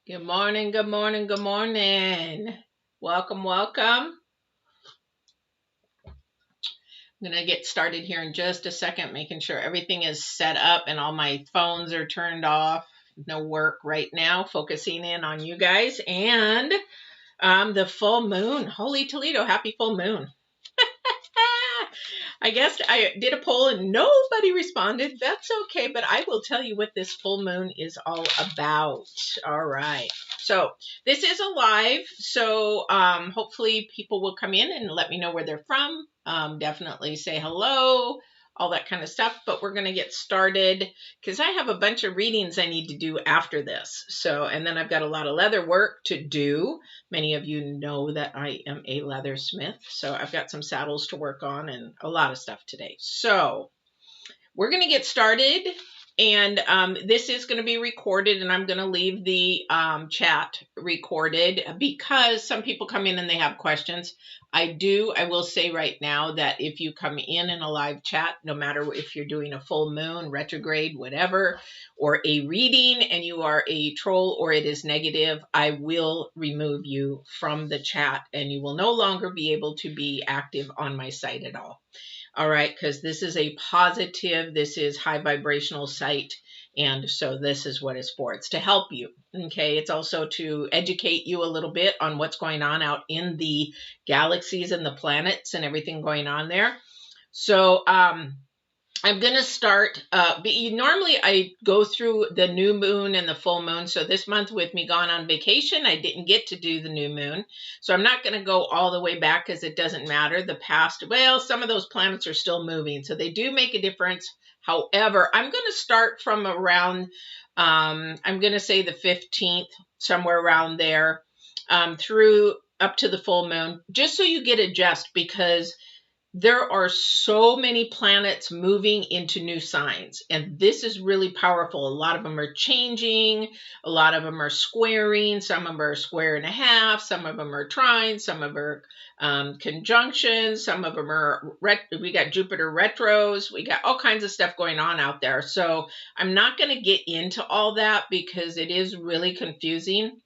Good morning, good morning, good morning. Welcome, welcome. I'm going to get started here in just a second, making sure everything is set up and all my phones are turned off. No work right now, focusing in on you guys and the full moon. Holy Toledo, happy full moon. I guess I did a poll and nobody responded. That's okay, but I will tell you what this full moon is all about. All right. So this is a live, so hopefully people will come in and let me know where they're from. Definitely say hello, all that kind of stuff. But we're going to get started because I have a bunch of readings I need to do after this. So, and then I've got a lot of leather work to do. Many of you know that I am a leathersmith, so I've got some saddles to work on and a lot of stuff today. So we're going to get started, and this is going to be recorded, and I'm going to leave the chat recorded because some people come in and they have questions. I will say right now that if you come in a live chat, no matter if you're doing a full moon, retrograde, whatever, or a reading and you are a troll or it is negative, I will remove you from the chat and you will no longer be able to be active on my site at all. All right, because this is a positive, this is high vibrational site. And so this is what it's for. It's to help you. Okay. It's also to educate you a little bit on what's going on out in the galaxies and the planets and everything going on there. So, I'm going to start, normally I go through the new moon and the full moon. So this month with me gone on vacation, I didn't get to do the new moon. So I'm not going to go all the way back because it doesn't matter. The past, well, some of those planets are still moving. So they do make a difference. However, I'm going to start from around, I'm going to say the 15th, somewhere around there, through up to the full moon, just so you get a gist, because there are so many planets moving into new signs, and this is really powerful. A lot of them are changing, a lot of them are squaring, some of them are square and a half, some of them are trine, some of them are conjunctions, some of them are, we got Jupiter retros, we got all kinds of stuff going on out there. So I'm not going to get into all that because it is really confusing,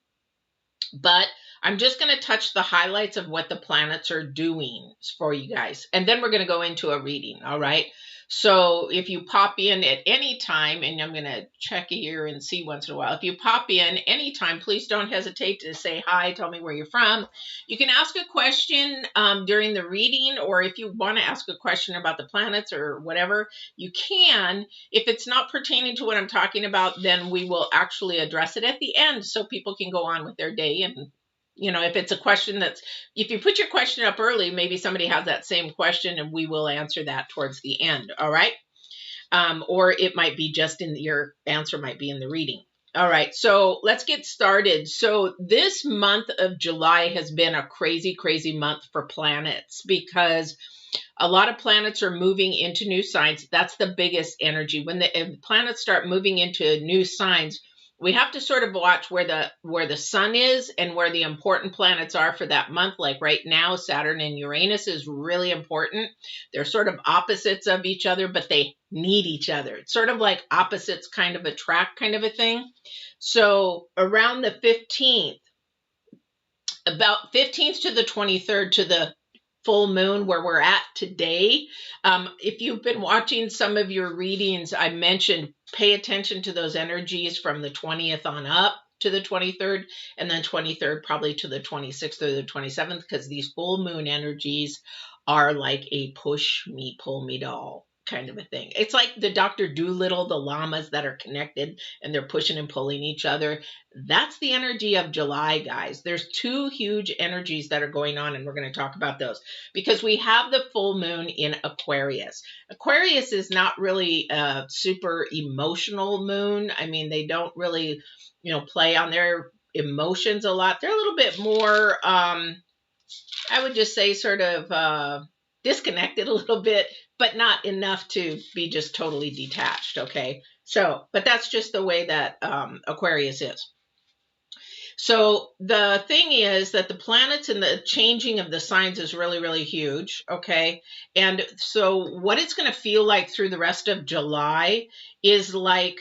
but I'm just going to touch the highlights of what the planets are doing for you guys. And then we're going to go into a reading. All right. So if you pop in at any time, and I'm going to check here and see once in a while, if you pop in anytime, please don't hesitate to say hi, tell me where you're from. You can ask a question during the reading, or if you want to ask a question about the planets or whatever, you can. If it's not pertaining to what I'm talking about, then we will actually address it at the end so people can go on with their day. And if it's a question if you put your question up early, maybe somebody has that same question and we will answer that towards the end. All right. Or it might be just your answer might be in the reading. All right. So let's get started. So this month of July has been a crazy, crazy month for planets because a lot of planets are moving into new signs. That's the biggest energy. When the planets start moving into new signs, we have to sort of watch where the sun is and where the important planets are for that month. Like right now, Saturn and Uranus is really important. They're sort of opposites of each other, but they need each other. It's sort of like opposites kind of attract kind of a thing. So around the 15th, about 15th to the 23rd, to the full moon where we're at today. If you've been watching some of your readings, I mentioned pay attention to those energies from the 20th on up to the 23rd, and then 23rd probably to the 26th or the 27th, because these full moon energies are like a push me, pull me doll kind of a thing. It's like the Dr. Dolittle, the llamas that are connected and they're pushing and pulling each other. That's the energy of July, guys. There's two huge energies that are going on, and we're going to talk about those because we have the full moon in Aquarius. Aquarius is not really a super emotional moon. I mean, they don't really, play on their emotions a lot. They're a little bit more, I would just say sort of disconnected a little bit, but not enough to be just totally detached. Okay. So, but that's just the way that Aquarius is. So the thing is that the planets and the changing of the signs is really, really huge. Okay. And so what it's going to feel like through the rest of July is like,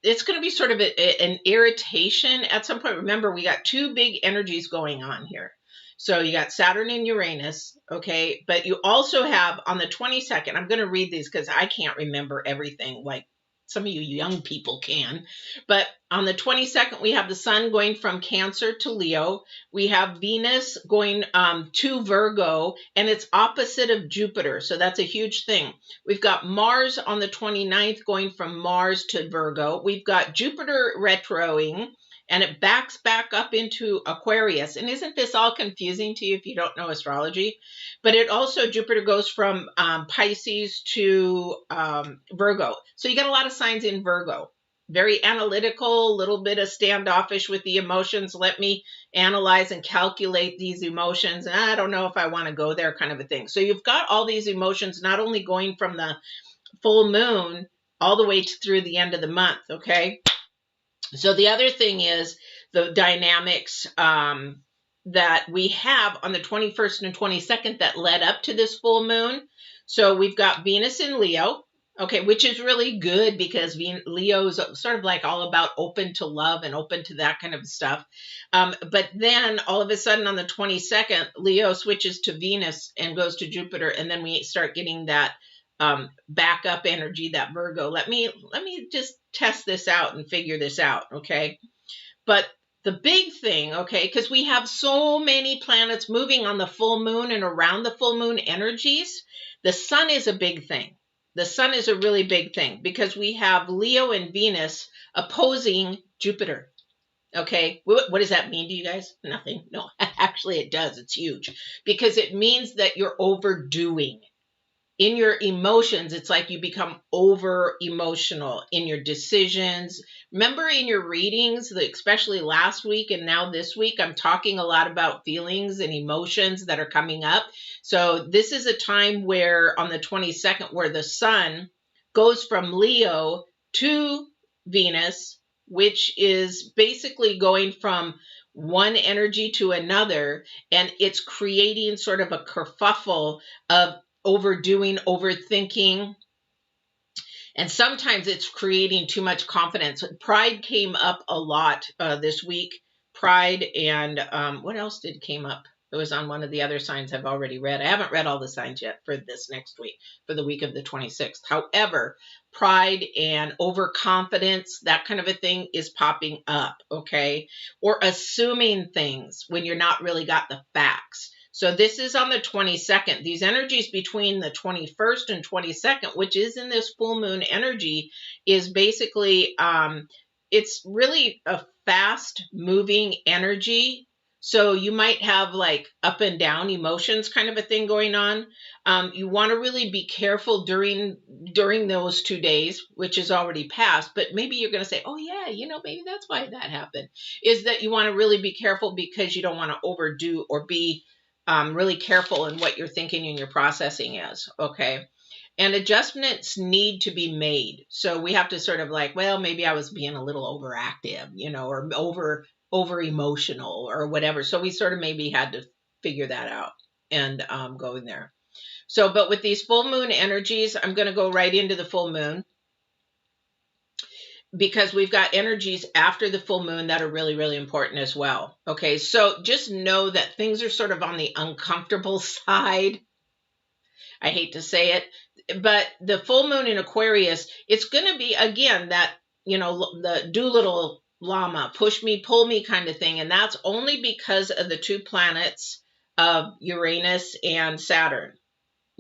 it's going to be sort of an irritation at some point. Remember, we got two big energies going on here. So you got Saturn and Uranus, okay? But you also have on the 22nd, I'm going to read these because I can't remember everything like some of you young people can. But on the 22nd, we have the sun going from Cancer to Leo. We have Venus going to Virgo, and it's opposite of Jupiter. So that's a huge thing. We've got Mars on the 29th going from Mars to Virgo. We've got Jupiter retroing, and it backs back up into Aquarius. And isn't this all confusing to you if you don't know astrology? But it also, Jupiter goes from Pisces to Virgo. So you got a lot of signs in Virgo. Very analytical, a little bit of standoffish with the emotions. Let me analyze and calculate these emotions. And I don't know if I want to go there, kind of a thing. So you've got all these emotions not only going from the full moon all the way through the end of the month, okay? So the other thing is the dynamics that we have on the 21st and 22nd that led up to this full moon. So we've got Venus in Leo, okay, which is really good because Leo is sort of like all about open to love and open to that kind of stuff. But then all of a sudden on the 22nd, Leo switches to Venus and goes to Jupiter, and then we start getting that backup energy, that Virgo. Let me just test this out and figure this out, okay? But the big thing, okay, because we have so many planets moving on the full moon and around the full moon energies, the sun is a big thing. The sun is a really big thing because we have Leo and Venus opposing Jupiter. Okay, what does that mean to you guys? Nothing. No, actually it does. It's huge because it means that you're overdoing. In your emotions, it's like you become over emotional in your decisions. Remember in your readings, especially last week and now this week, I'm talking a lot about feelings and emotions that are coming up. So this is a time where on the 22nd, where the sun goes from Leo to Venus, which is basically going from one energy to another, and it's creating sort of a kerfuffle of overdoing, overthinking, and sometimes it's creating too much confidence. Pride came up a lot this week. Pride and what else came up? It was on one of the other signs I've already read. I haven't read all the signs yet for this next week, for the week of the 26th. However, pride and overconfidence, that kind of a thing is popping up, okay? Or assuming things when you're not really got the facts. So this is on the 22nd. These energies between the 21st and 22nd, which is in this full moon energy, is basically, it's really a fast moving energy. So you might have like up and down emotions kind of a thing going on. You want to really be careful during those 2 days, which is already passed. But maybe you're going to say, oh yeah, maybe that's why that happened. Is that you want to really be careful because you don't want to overdo or be really careful in what you're thinking and your processing is, okay? And adjustments need to be made. So we have to sort of like, well, maybe I was being a little overactive, or over emotional or whatever. So we sort of maybe had to figure that out and go in there. So, but with these full moon energies, I'm going to go right into the full moon, because we've got energies after the full moon that are really, really important as well. Okay, so just know that things are sort of on the uncomfortable side. I hate to say it, but the full moon in Aquarius, it's going to be, again, that, the Doolittle llama, push me, pull me kind of thing. And that's only because of the two planets of Uranus and Saturn.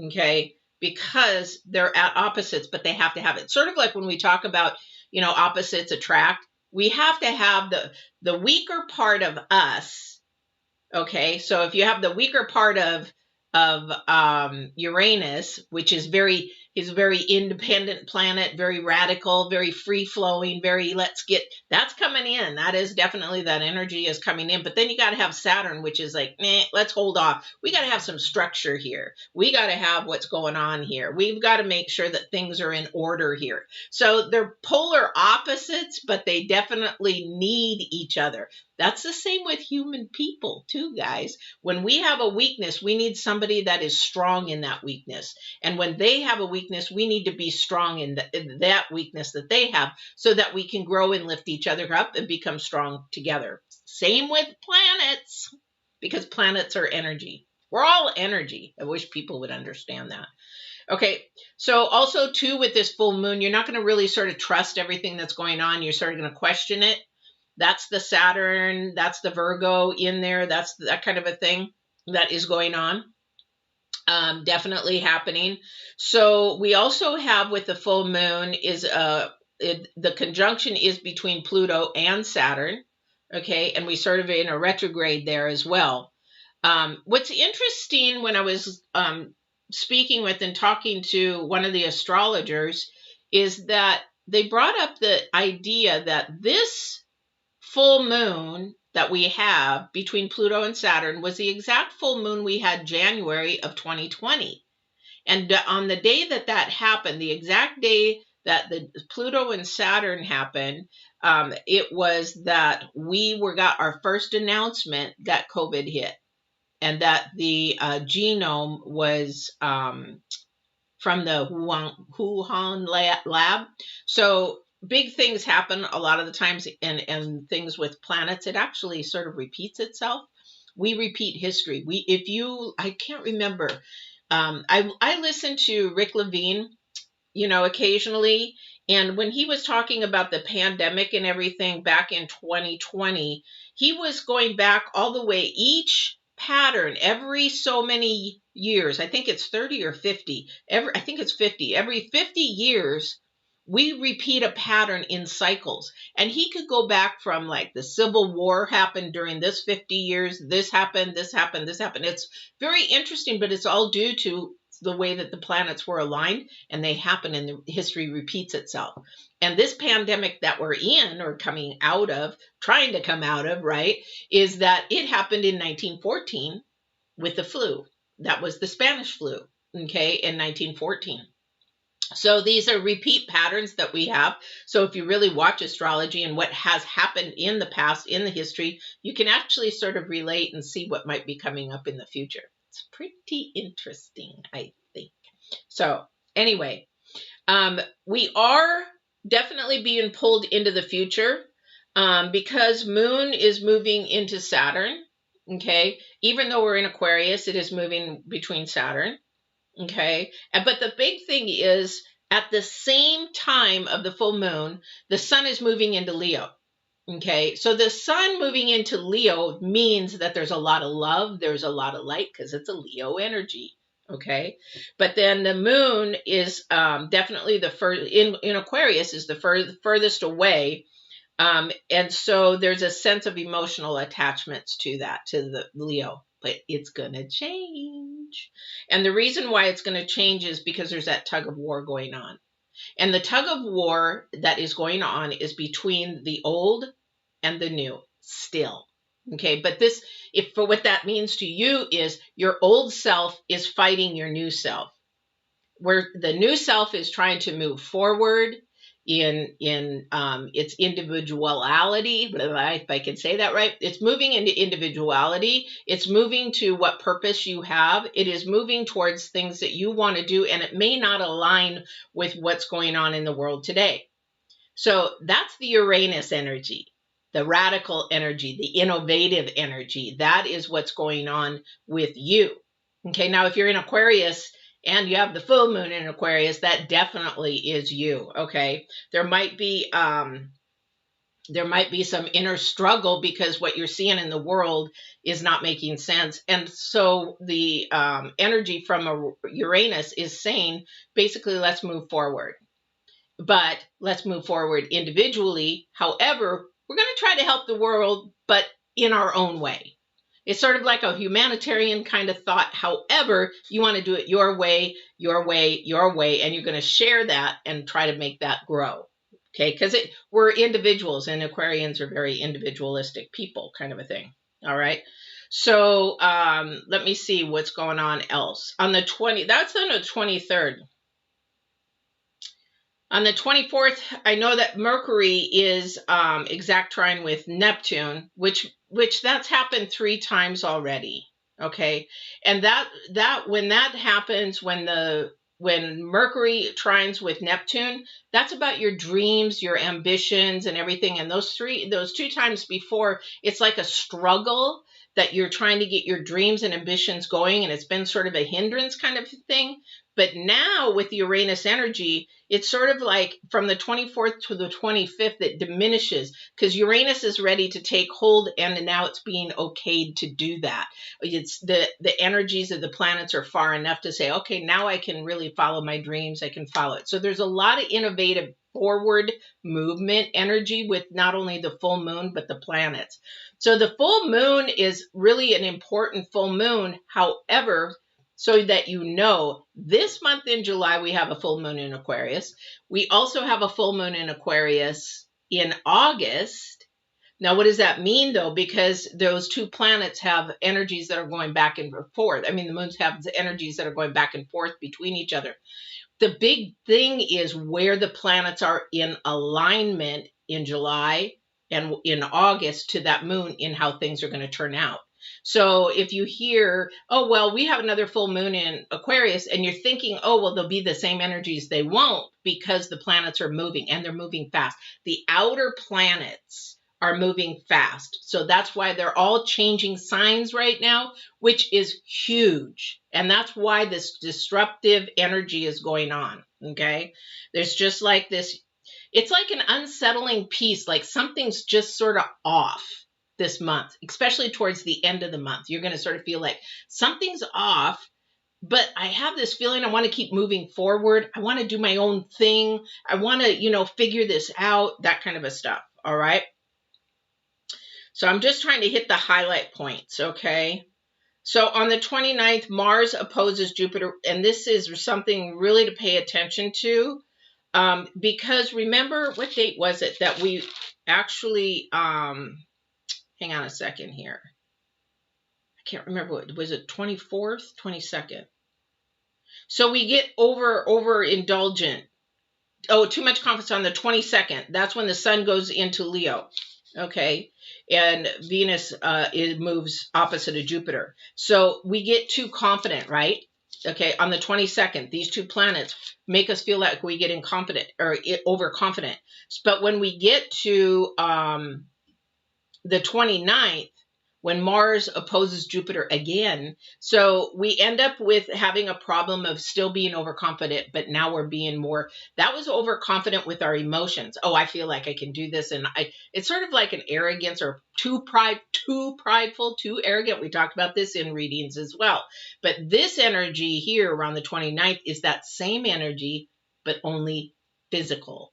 Okay, because they're at opposites, but they have to have it. Sort of like when we talk about opposites attract, we have to have the weaker part of us. Okay, so if you have the weaker part of Uranus, which is a very independent planet, very radical, very free flowing, that's coming in. That is definitely, that energy is coming in. But then you got to have Saturn, which is like, let's hold off. We got to have some structure here. We got to have what's going on here. We've got to make sure that things are in order here. So they're polar opposites, but they definitely need each other. That's the same with human people too, guys. When we have a weakness, we need somebody that is strong in that weakness. And when they have a weakness, weakness, we need to be strong in that weakness that they have so that we can grow and lift each other up and become strong together. Same with planets, because planets are energy. We're all energy. I wish people would understand that. Okay, so also too with this full moon, you're not going to really sort of trust everything that's going on. You're sort of going to question it. That's the Saturn, that's the Virgo in there. That's that kind of a thing that is going on. Definitely happening. So we also have with the full moon is the conjunction is between Pluto and Saturn. Okay, and we sort of in a retrograde there as well. What's interesting when I was speaking with and talking to one of the astrologers is that they brought up the idea that this full moon that we have between Pluto and Saturn was the exact full moon we had January of 2020. And on the day that that happened, the exact day that the Pluto and Saturn happened, it was that we got our first announcement that COVID hit. And that the genome was from the Wuhan lab. So big things happen a lot of the times, and things with planets, it actually sort of repeats itself. We repeat history. I can't remember. I listen to Rick Levine, occasionally. And when he was talking about the pandemic and everything back in 2020, he was going back all the way each pattern every so many years. I think it's 30 or 50. I think it's 50. Every 50 years, we repeat a pattern in cycles. And he could go back from like the Civil War happened during this 50 years. This happened, this happened, this happened. It's very interesting, but it's all due to the way that the planets were aligned, and they happen and the history repeats itself. And this pandemic that we're in or coming out of, trying to come out of, right, is that it happened in 1914 with the flu. That was the Spanish flu, okay, in 1914. So these are repeat patterns that we have. So if you really watch astrology and what has happened in the past, in the history, you can actually sort of relate and see what might be coming up in the future. It's pretty interesting, I think. So anyway, we are definitely being pulled into the future because Moon is moving into Saturn. Okay, even though we're in Aquarius, it is moving between Saturn. Okay, but the big thing is at the same time of the full moon, the sun is moving into Leo. Okay, so the sun moving into Leo means that there's a lot of love, there's a lot of light because it's a Leo energy. Okay, but then the moon is definitely the first in Aquarius is the furthest away. And so there's a sense of emotional attachments to the Leo, but it's going to change. And the reason why it's going to change is because there's that tug of war going on. And the tug of war that is going on is between the old and the new still. Okay, but for what that means to you is your old self is fighting your new self, where the new self is trying to move forward in its individuality, if I can say that right. It's moving into individuality. It's moving to what purpose you have. It is moving towards things that you want to do, and it may not align with what's going on in the world today. So that's the Uranus energy, the radical energy, the innovative energy. That is what's going on with you. Okay, now if you're in Aquarius, and you have the full moon in Aquarius, that definitely is you, okay? There might be some inner struggle because what you're seeing in the world is not making sense. And so the energy from Uranus is saying, basically, let's move forward. But let's move forward individually. However, we're going to try to help the world, but in our own way. It's sort of like a humanitarian kind of thought. However, you want to do it your way, your way, your way, and you're going to share that and try to make that grow. Okay, because we're individuals, and Aquarians are very individualistic people, kind of a thing. All right. So let me see what's going on else. That's on the 23rd. On the 24th, I know that Mercury is exact trine with Neptune, which that's happened 3 times already. Okay, and that when that happens, when the when Mercury trines with Neptune, that's about your dreams, your ambitions, and everything. And those 2 times before, it's like a struggle that you're trying to get your dreams and ambitions going, and it's been sort of a hindrance kind of thing. But now with the Uranus energy, it's sort of like from the 24th to the 25th, it diminishes because Uranus is ready to take hold, and now it's being okayed to do that. It's the energies of the planets are far enough to say, okay, now I can really follow my dreams. I can follow it. So there's a lot of innovative forward movement energy with not only the full moon, but the planets. So the full moon is really an important full moon. However, so that you know, this month in July, we have a full moon in Aquarius. We also have a full moon in Aquarius in August. Now, what does that mean, though? Because those 2 planets have energies that are going back and forth. I mean, the moons have the energies that are going back and forth between each other. The big thing is where the planets are in alignment in July and in August to that moon in how things are going to turn out. So if you hear, oh, well, we have another full moon in Aquarius, and you're thinking, oh, well, they'll be the same energies. They won't, because the planets are moving, and they're moving fast. The outer planets are moving fast. So that's why they're all changing signs right now, which is huge. And that's why this disruptive energy is going on, okay? There's just like this, it's like an unsettling piece, like something's just sort of off this month, especially towards the end of the month. You're going to sort of feel like something's off, but I have this feeling I want to keep moving forward. I want to do my own thing. I want to, figure this out, that kind of a stuff. All right. So I'm just trying to hit the highlight points. Okay. So on the 29th, Mars opposes Jupiter, and this is something really to pay attention to, because remember, what date was it that we actually, hang on a second here. I can't remember. Was it 24th, 22nd? So we get overindulgent. Oh, too much confidence on the 22nd. That's when the sun goes into Leo. Okay. And Venus it moves opposite of Jupiter. So we get too confident, right? Okay. On the 22nd, these 2 planets make us feel like we get incompetent or overconfident. But when we get to the 29th, when Mars opposes Jupiter again, so we end up with having a problem of still being overconfident, but now we're being more, that was overconfident with our emotions. Oh, I feel like I can do this. And it's sort of like an arrogance or too prideful, too arrogant. We talked about this in readings as well. But this energy here around the 29th is that same energy, but only physical.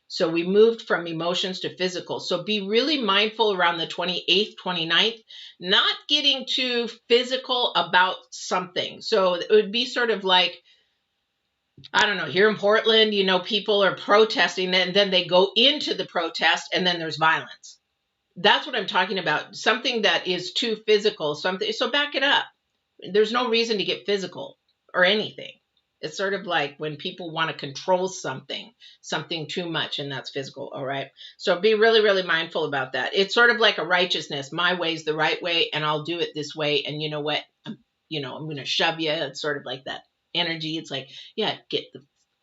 So we moved from emotions to physical. So be really mindful around the 28th, 29th, not getting too physical about something. So it would be sort of like, I don't know, here in Portland, people are protesting and then they go into the protest and then there's violence. That's what I'm talking about. Something that is too physical, something. So back it up. There's no reason to get physical or anything. It's sort of like when people want to control something too much, and that's physical, all right? So be really, really mindful about that. It's sort of like a righteousness. My way is the right way, and I'll do it this way. And you know what? I'm going to shove you. It's sort of like that energy. It's like, yeah, get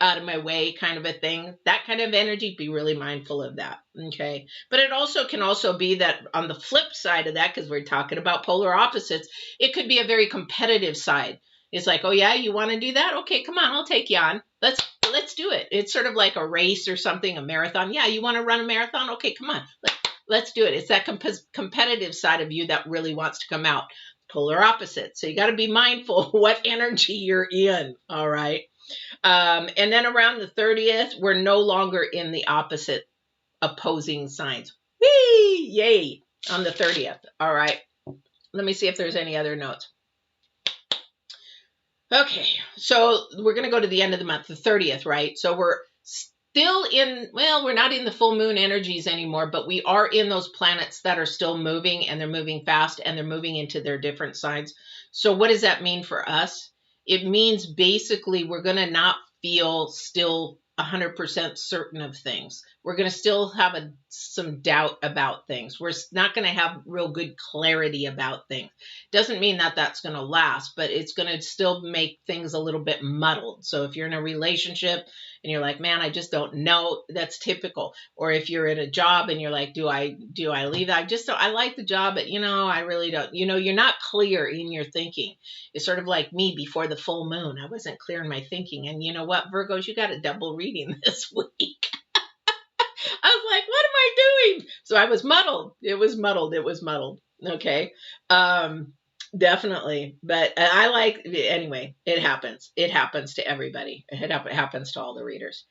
out of my way kind of a thing. That kind of energy, be really mindful of that, okay? But it also can also be that on the flip side of that, because we're talking about polar opposites, it could be a very competitive side. It's like, oh yeah, you want to do that? Okay, come on, I'll take you on. Let's do it. It's sort of like a race or something, a marathon. Yeah, you want to run a marathon? Okay, come on, let's do it. It's that competitive side of you that really wants to come out. Polar opposite. So you got to be mindful what energy you're in. All right. And then around the 30th, we're no longer in the opposite opposing signs. Whee! Yay! On the 30th. All right. Let me see if there's any other notes. Okay, so we're going to go to the end of the month, the 30th, right? So we're still we're not in the full moon energies anymore, but we are in those planets that are still moving, and they're moving fast, and they're moving into their different signs. So what does that mean for us? It means basically we're going to not feel still 100% certain of things. We're going to still have some doubt about things. We're not going to have real good clarity about things. Doesn't mean that that's going to last, but it's going to still make things a little bit muddled. So if you're in a relationship and you're like, man, I just don't know, that's typical. Or if you're in a job and you're like, do I leave? I like the job, but I really don't. You're not clear in your thinking. It's sort of like me before the full moon. I wasn't clear in my thinking. And you know what, Virgos, you got a double reading this week. I was like, what am I doing? So I was muddled. It was muddled. Okay. Definitely. But anyway, it happens. It happens to everybody. It happens to all the readers.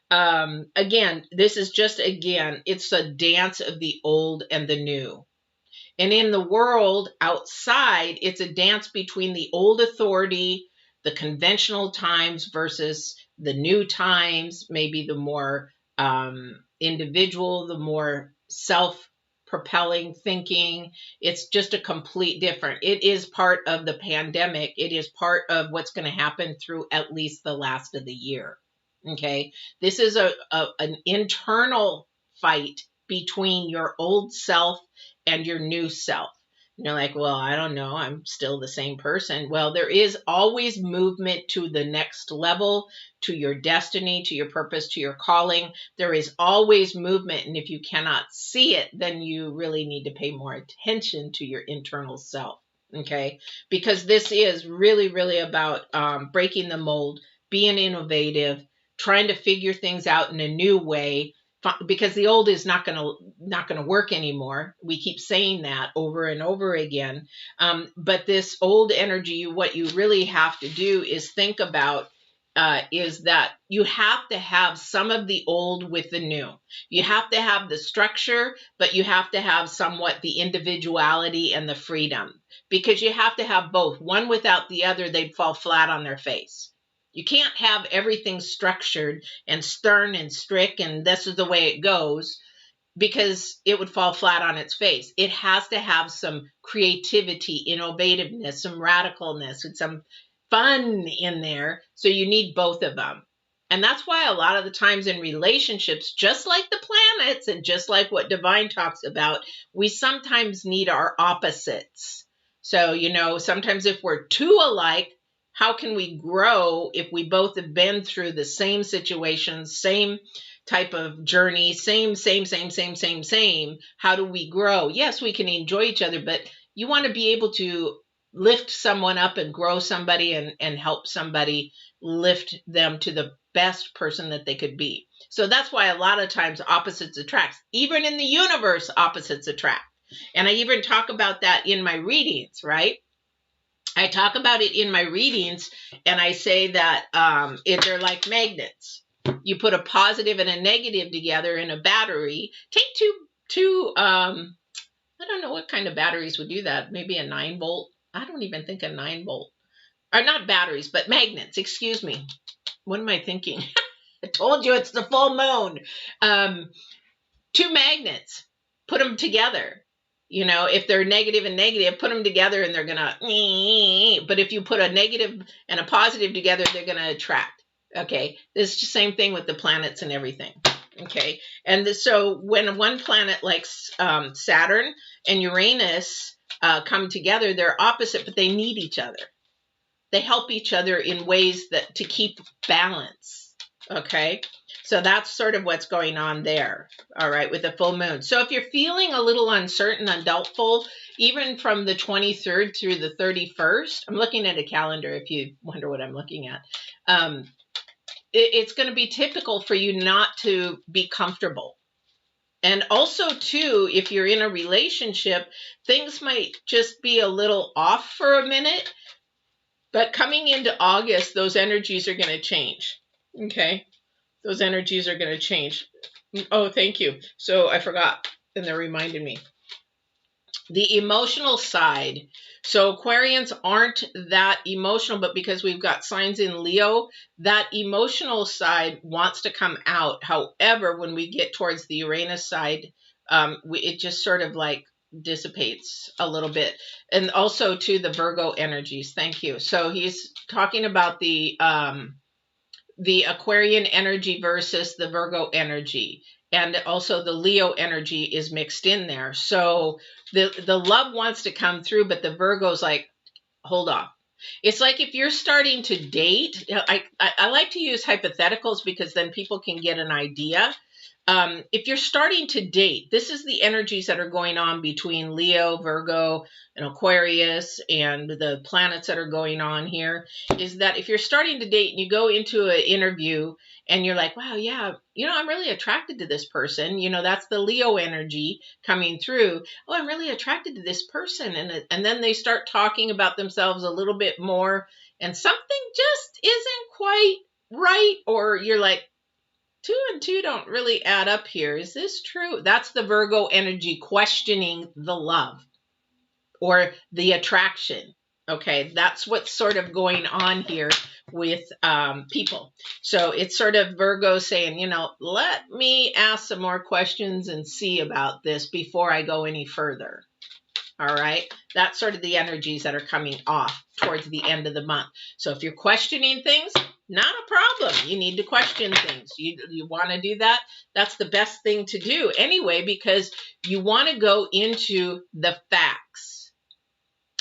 Again, this is it's a dance of the old and the new. And in the world outside, it's a dance between the old authority, the conventional times versus the new times, maybe the more individual, the more self-propelling thinking. It's just a complete different. It is part of the pandemic. It is part of what's going to happen through at least the last of the year. Okay. This is an internal fight between your old self and your new self. You're like, well, I don't know, I'm still the same person. Well, there is always movement to the next level, to your destiny, to your purpose, to your calling. There is always movement. And if you cannot see it, then you really need to pay more attention to your internal self. Okay. Because this is really, really about breaking the mold, being innovative, trying to figure things out in a new way, because the old is not going to work anymore. We keep saying that over and over again. But this old energy, what you really have to do is think about is that you have to have some of the old with the new. You have to have the structure, but you have to have somewhat the individuality and the freedom, because you have to have both. One without the other, they'd fall flat on their face. You can't have everything structured and stern and strict and this is the way it goes, because it would fall flat on its face. It has to have some creativity, innovativeness, some radicalness, and some fun in there. So you need both of them. And that's why a lot of the times in relationships, just like the planets and just like what Divine talks about, we sometimes need our opposites. So, sometimes if we're too alike, how can we grow if we both have been through the same situations, same type of journey, same? How do we grow? Yes, we can enjoy each other, but you want to be able to lift someone up and grow somebody and help somebody lift them to the best person that they could be. So that's why a lot of times opposites attract. Even in the universe, opposites attract. And I even talk about that in my readings, right? I talk about it in my readings, and I say that they're like magnets. You put a positive and a negative together in a battery. Take two I don't know what kind of batteries would do that. Maybe a 9-volt. I don't even think a 9-volt. Or not batteries, but magnets. Excuse me. What am I thinking? I told you it's the full moon. 2 magnets. Put them together. If they're negative and negative, put them together and they're going to, but if you put a negative and a positive together, they're going to attract. Okay. It's the same thing with the planets and everything. Okay. And so when one planet like Saturn and Uranus come together, they're opposite, but they need each other. They help each other in ways to keep balance. Okay. So that's sort of what's going on there, all right, with the full moon. So if you're feeling a little uncertain and doubtful, even from the 23rd through the 31st, I'm looking at a calendar if you wonder what I'm looking at. It's going to be typical for you not to be comfortable. And also, too, if you're in a relationship, things might just be a little off for a minute. But coming into August, those energies are going to change, okay? Those energies are going to change. Oh, thank you. So I forgot, and they reminded me. The emotional side. So Aquarians aren't that emotional, but because we've got signs in Leo, that emotional side wants to come out. However, when we get towards the Uranus side, it just sort of like dissipates a little bit. And also to the Virgo energies. Thank you. So he's talking about the the Aquarian energy versus the Virgo energy. And also the Leo energy is mixed in there. So the love wants to come through, but the Virgo's like, hold off. It's like if you're starting to date, I like to use hypotheticals because then people can get an idea. If you're starting to date, this is the energies that are going on between Leo, Virgo, and Aquarius, and the planets that are going on here, is that if you're starting to date and you go into an interview and you're like, wow, yeah, I'm really attracted to this person. That's the Leo energy coming through. Oh, I'm really attracted to this person. And then they start talking about themselves a little bit more and something just isn't quite right. Or you're like, 2 and 2 don't really add up here. Is this true? That's the Virgo energy questioning the love or the attraction. Okay, that's what's sort of going on here with people. So it's sort of Virgo saying, let me ask some more questions and see about this before I go any further. All right, that's sort of the energies that are coming off towards the end of the month. So if you're questioning things, not a problem. You need to question things. You want to do that? That's the best thing to do anyway, because you want to go into the facts.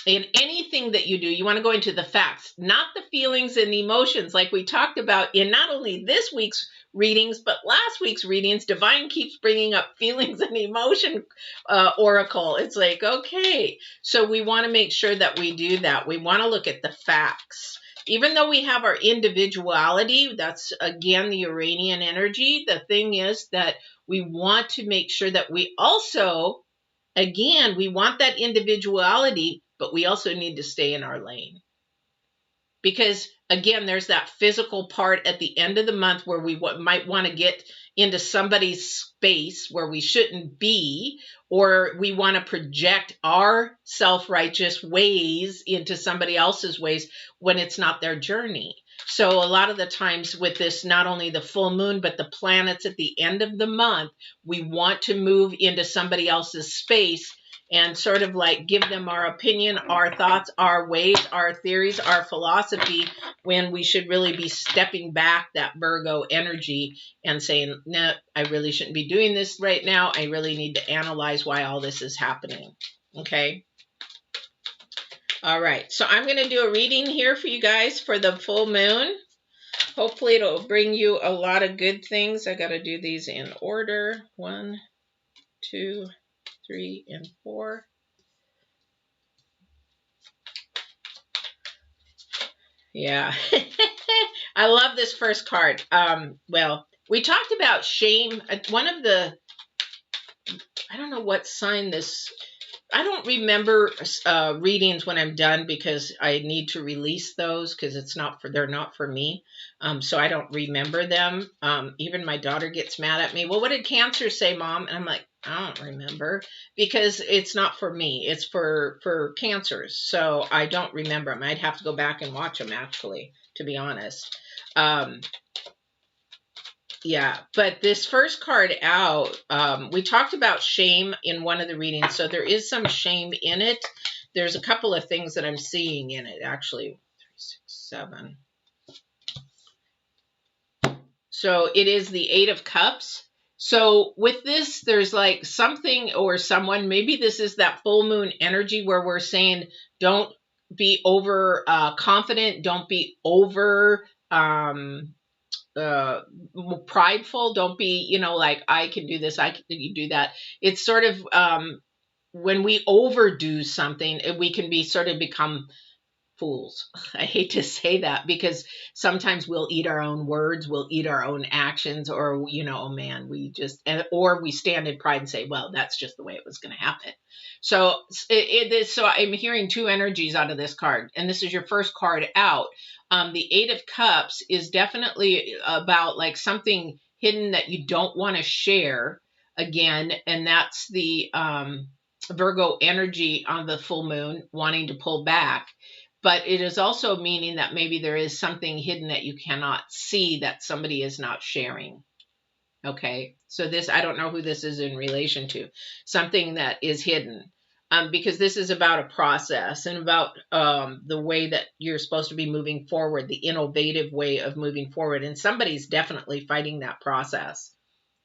In anything that you do, you want to go into the facts, not the feelings and emotions, like we talked about in not only this week's readings, but last week's readings. Divine keeps bringing up feelings and emotion oracle. It's like, okay, so we want to make sure that we do that. We want to look at the facts. Even though we have our individuality, that's again the Uranian energy. The thing is that we want to make sure that we also, again, we want that individuality, but we also need to stay in our lane. Because, again, there's that physical part at the end of the month where we might want to get into somebody's space where we shouldn't be, or we want to project our self-righteous ways into somebody else's ways when it's not their journey. So a lot of the times with this, not only the full moon, but the planets at the end of the month, we want to move into somebody else's space and sort of like give them our opinion, our thoughts, our ways, our theories, our philosophy, when we should really be stepping back that Virgo energy and saying, no, I really shouldn't be doing this right now. I really need to analyze why all this is happening. Okay. All right. So I'm going to do a reading here for you guys for the full moon. Hopefully it'll bring you a lot of good things. I got to do these in order. 1, 2, 3, and 4. Yeah. I love this first card. Well, we talked about shame. One of the, I don't know what sign this, I don't remember readings when I'm done because I need to release those because they're not for me. So I don't remember them. Even my daughter gets mad at me. Well, what did Cancer say, Mom? And I'm like, I don't remember because it's not for me. It's for Cancers. So I don't remember them. I'd have to go back and watch them actually, to be honest. Yeah, but this first card out, we talked about shame in one of the readings. So there is some shame in it. There's a couple of things that I'm seeing in it, actually. 3, 6, 7. So it is the 8 of Cups. So with this, there's like something or someone, maybe this is that full moon energy where we're saying, don't be over confident. Don't be over prideful. Don't be, like, I can do this, you do that. It's sort of when we overdo something, we can be sort of become fools. I hate to say that because sometimes we'll eat our own words, we'll eat our own actions, or oh man, or we stand in pride and say, well, that's just the way it was going to happen. So so I'm hearing 2 energies out of this card, and this is your first card out. The 8 of Cups is definitely about like something hidden that you don't want to share again, and that's the Virgo energy on the full moon, wanting to pull back. But it is also meaning that maybe there is something hidden that you cannot see that somebody is not sharing. Okay, so this, I don't know who this is in relation to. Something that is hidden. because this is about a process and about the way that you're supposed to be moving forward, the innovative way of moving forward. And somebody's definitely fighting that process.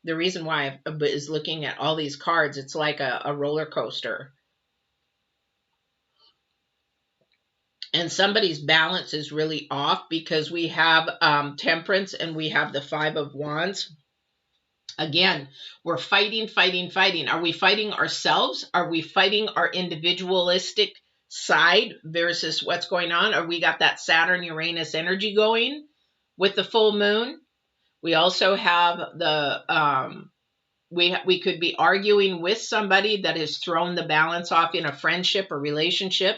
The reason why I was looking at all these cards, it's like a roller coaster. And somebody's balance is really off because we have Temperance and we have the Five of Wands. Again, we're fighting, fighting, fighting. Are we fighting ourselves? Are we fighting our individualistic side versus what's going on? Or we got that Saturn-Uranus energy going with the full moon? We also have the, we could be arguing with somebody that has thrown the balance off in a friendship or relationship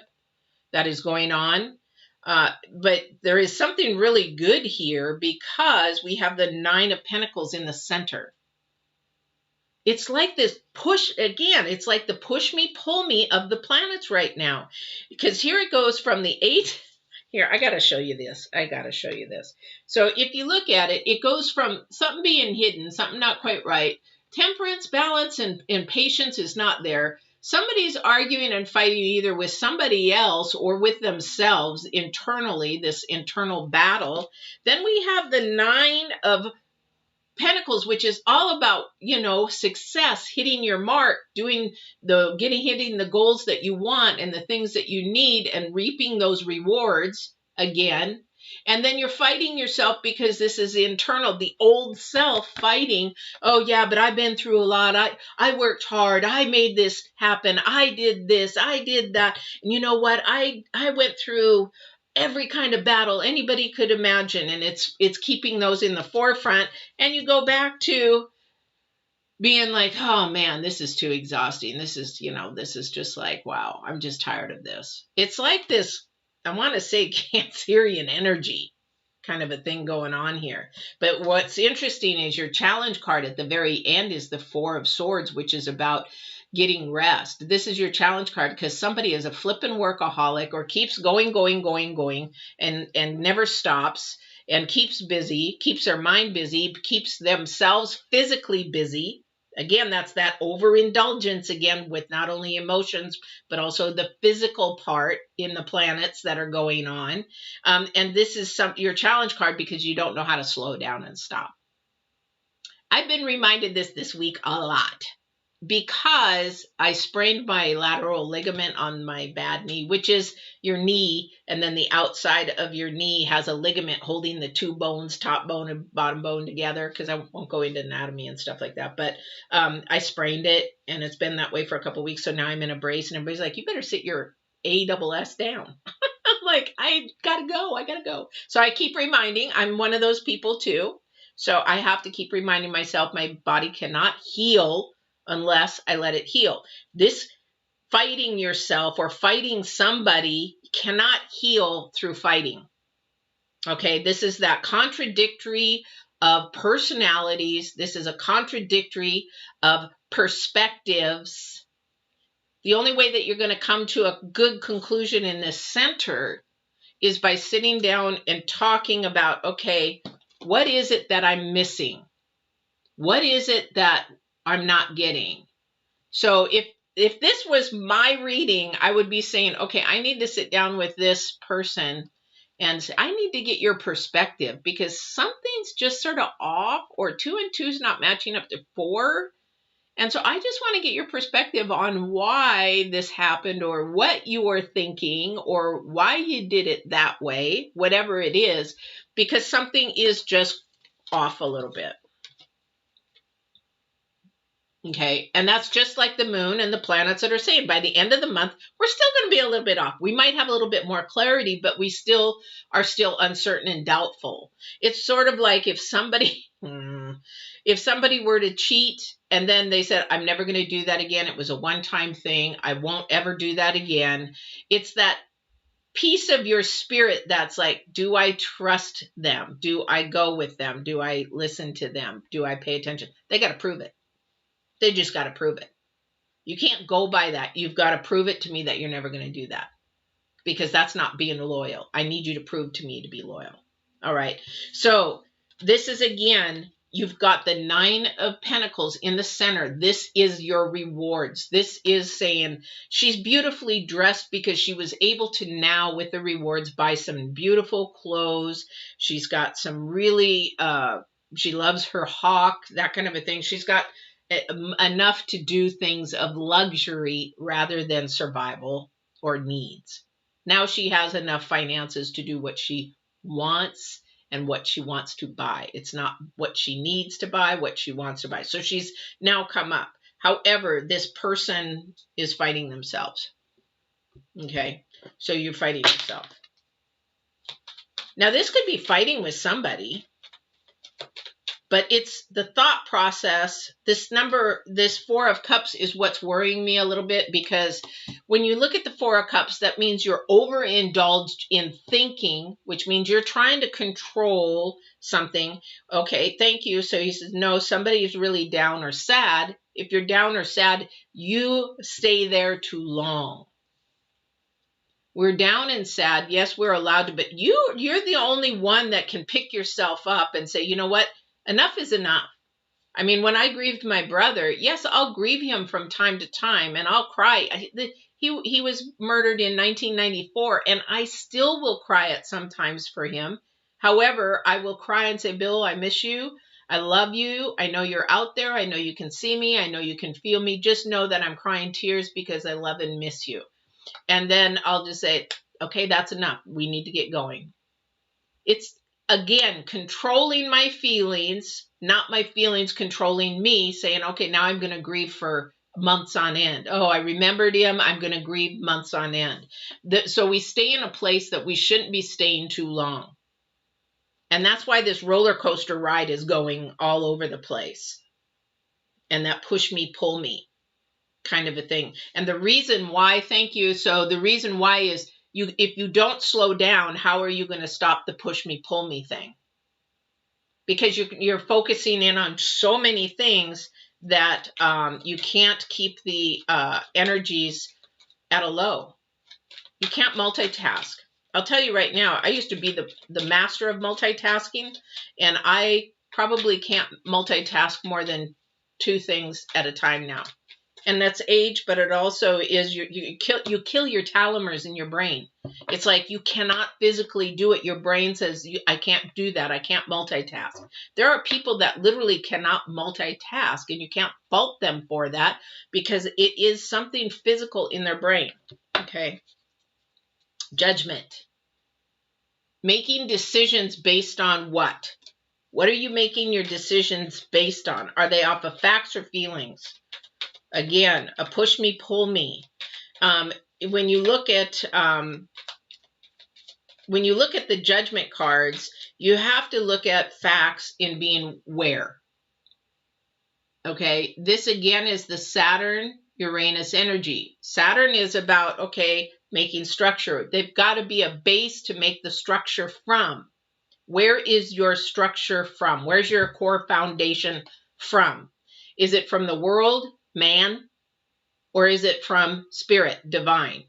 that is going on. But there is something really good here because we have the Nine of Pentacles in the center. It's like this push, again, it's like the push me, pull me of the planets right now. Because here it goes from the 8. Here, I got to show you this. So if you look at it, it goes from something being hidden, something not quite right. Temperance, balance, and patience is not there. Somebody's arguing and fighting either with somebody else or with themselves internally, this internal battle. Then we have the Nine of Pentacles, which is all about, success, hitting your mark, hitting the goals that you want and the things that you need and reaping those rewards again. And then you're fighting yourself because this is internal, the old self fighting. Oh yeah, but I've been through a lot. I worked hard. I made this happen. I did this. I did that. And you know what? I went through every kind of battle anybody could imagine. And it's keeping those in the forefront. And you go back to being like, oh man, this is too exhausting. This is just like, wow, I'm just tired of this. It's like this, I want to say Cancerian energy kind of a thing going on here. But what's interesting is your challenge card at the very end is the Four of Swords, which is about getting rest. This is your challenge card because somebody is a flippin' workaholic or keeps going, and never stops and keeps busy, keeps their mind busy, keeps themselves physically busy. Again, that's that overindulgence again with not only emotions, but also the physical part in the planets that are going on. And this is your challenge card because you don't know how to slow down and stop. I've been reminded this week a lot because I sprained my lateral ligament on my bad knee, which is your knee, and then the outside of your knee has a ligament holding the two bones, top bone and bottom bone together, because I won't go into anatomy and stuff like that. But I sprained it, and it's been that way for a couple of weeks, so now I'm in a brace, and everybody's like, you better sit your ASS down. I'm like, I gotta go. So I keep reminding, I'm one of those people too, so I have to keep reminding myself my body cannot heal unless I let it heal. This fighting yourself or fighting somebody cannot heal through fighting. Okay, this is that contradictory of personalities. This is a contradictory of perspectives. The only way that you're going to come to a good conclusion in this center is by sitting down and talking about, okay, what is it that I'm missing? What is it that I'm not getting? So if this was my reading, I would be saying, okay, I need to sit down with this person and say, I need to get your perspective because something's just sort of off, or 2 and 2 is not matching up to 4. And so I just want to get your perspective on why this happened, or what you were thinking, or why you did it that way, whatever it is, because something is just off a little bit. Okay, and that's just like the moon and the planets that are saying by the end of the month, we're still going to be a little bit off. We might have a little bit more clarity, but we still are uncertain and doubtful. It's sort of like if somebody were to cheat and then they said, I'm never going to do that again. It was a one-time thing. I won't ever do that again. It's that piece of your spirit that's like, do I trust them? Do I go with them? Do I listen to them? Do I pay attention? They got to prove it. They just got to prove it. You can't go by that. You've got to prove it to me that you're never going to do that, because that's not being loyal. I need you to prove to me to be loyal. All right. So this is, again, You've got the 9 of Pentacles in the center. This is your rewards. This is saying she's beautifully dressed because she was able to now, with the rewards, buy some beautiful clothes. She's got some really, she loves her hawk, that kind of a thing. She's got enough to do things of luxury rather than survival or needs. Now she has enough finances to do what she wants and what she wants to buy. It's not what she needs to buy, what she wants to buy. So she's now come up. However, this person is fighting themselves. Okay, so you're fighting yourself. Now this could be fighting with somebody, but it's the thought process. This number, this 4 of Cups is what's worrying me a little bit, because when you look at the 4 of Cups, that means you're overindulged in thinking, which means you're trying to control something. Okay, thank you. So he says, no, somebody is really down or sad. If you're down or sad, you stay there too long. We're down and sad. Yes, we're allowed to, but you're the only one that can pick yourself up and say, you know what? Enough is enough. I mean, when I grieved my brother, yes, I'll grieve him from time to time and I'll cry. He was murdered in 1994 and I still will cry at sometimes for him. However, I will cry and say, Bill, I miss you. I love you. I know you're out there. I know you can see me. I know you can feel me. Just know that I'm crying tears because I love and miss you. And then I'll just say, okay, that's enough. We need to get going. It's, again, controlling my feelings, not my feelings controlling me, saying, okay, now I'm going to grieve for months on end. Oh, I remembered him. I'm going to grieve months on end. So we stay in a place that we shouldn't be staying too long. And that's why this roller coaster ride is going all over the place. And that push me, pull me kind of a thing. And the reason why, thank you. So the reason why is, if you don't slow down, how are you going to stop the push me, pull me thing? Because you're focusing in on so many things that you can't keep the energies at a low. You can't multitask. I'll tell you right now, I used to be the master of multitasking, and I probably can't multitask more than 2 things at a time now. And that's age, but it also is you kill your telomeres in your brain. It's like you cannot physically do it. Your brain says, I can't do that. I can't multitask. There are people that literally cannot multitask, and you can't fault them for that because it is something physical in their brain. Okay. Judgment. Making decisions based on what? What are you making your decisions based on? Are they off of facts or feelings? Again, a push me, pull me. When you look at the judgment cards, you have to look at facts in being where. Okay, this again is the Saturn Uranus energy. Saturn is about, okay, making structure. They've got to be a base to make the structure from. Where is your structure from? Where's your core foundation from? Is it from the world, man, or is it from spirit, divine?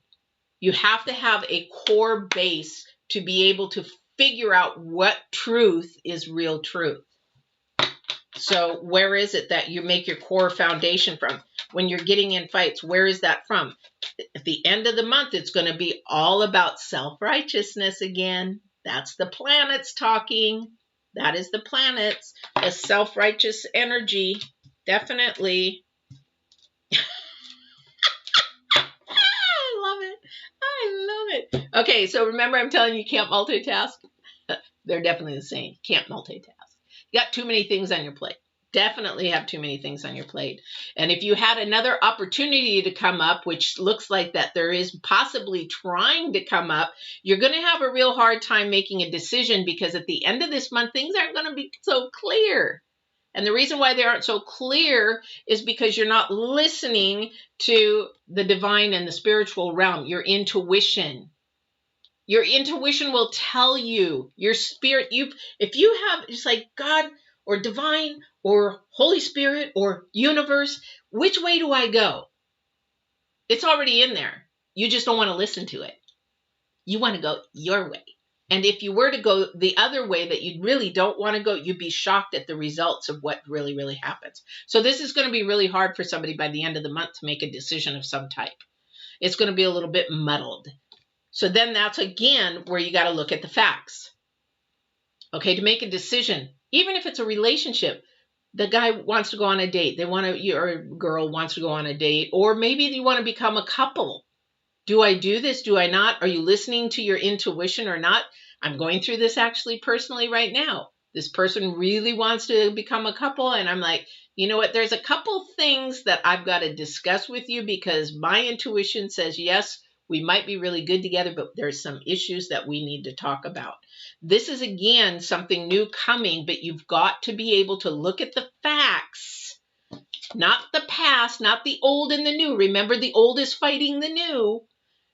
You have to have a core base to be able to figure out what truth is real truth. So where is it that you make your core foundation from? When you're getting in fights, where is that from? At the end of the month, it's going to be all about self-righteousness again. That's the planets talking. That is the planets, the self-righteous energy. Definitely. I love it. Okay, so remember I'm telling you can't multitask? They're definitely the same. Can't multitask. You got too many things on your plate. Definitely have too many things on your plate. And if you had another opportunity to come up, which looks like that there is possibly trying to come up, you're going to have a real hard time making a decision because at the end of this month, things aren't going to be so clear. And the reason why they aren't so clear is because you're not listening to the divine and the spiritual realm, your intuition. Your intuition will tell you, your spirit, if you have, just like God or divine or Holy Spirit or universe, which way do I go? It's already in there. You just don't want to listen to it. You want to go your way. And if you were to go the other way that you really don't want to go, you'd be shocked at the results of what really, really happens. So this is going to be really hard for somebody by the end of the month to make a decision of some type. It's going to be a little bit muddled. So then that's again where you got to look at the facts. Okay, to make a decision, even if it's a relationship, the guy wants to go on a date, or girl wants to go on a date, or maybe you want to become a couple. Do I do this? Do I not? Are you listening to your intuition or not? I'm going through this actually personally right now. This person really wants to become a couple, and I'm like, you know what? There's a couple things that I've got to discuss with you because my intuition says, yes, we might be really good together, but there's some issues that we need to talk about. This is, again, something new coming, but you've got to be able to look at the facts, not the past, not the old and the new. Remember, the old is fighting the new.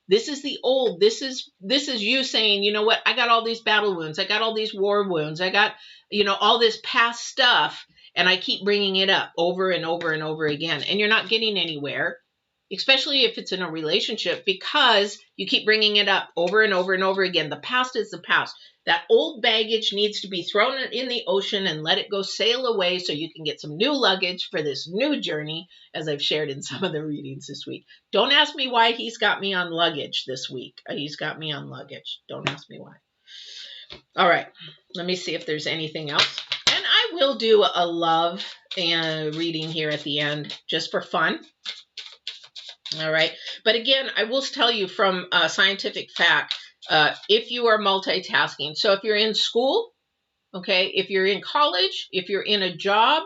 This is the old. This is you saying, you know what? I got all these battle wounds. I got all these war wounds. I got, all this past stuff, and I keep bringing it up over and over and over again. And you're not getting anywhere, especially if it's in a relationship, because you keep bringing it up over and over and over again. The past is the past. That old baggage needs to be thrown in the ocean and let it go sail away so you can get some new luggage for this new journey, as I've shared in some of the readings this week. Don't ask me why he's got me on luggage this week. He's got me on luggage. Don't ask me why. All right. Let me see if there's anything else. And I will do a love reading here at the end just for fun. All right. But again, I will tell you from scientific fact, if you are multitasking, so if you're in school, okay, if you're in college, if you're in a job,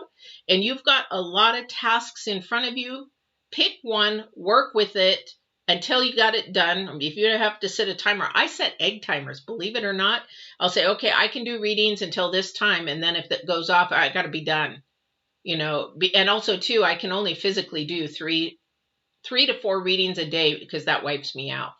and you've got a lot of tasks in front of you, pick one, work with it until you got it done. If you have to set a timer, I set egg timers, believe it or not. I'll say, okay, I can do readings until this time, and then if that goes off, I got to be done. And also, too, I can only physically do three to four readings a day because that wipes me out.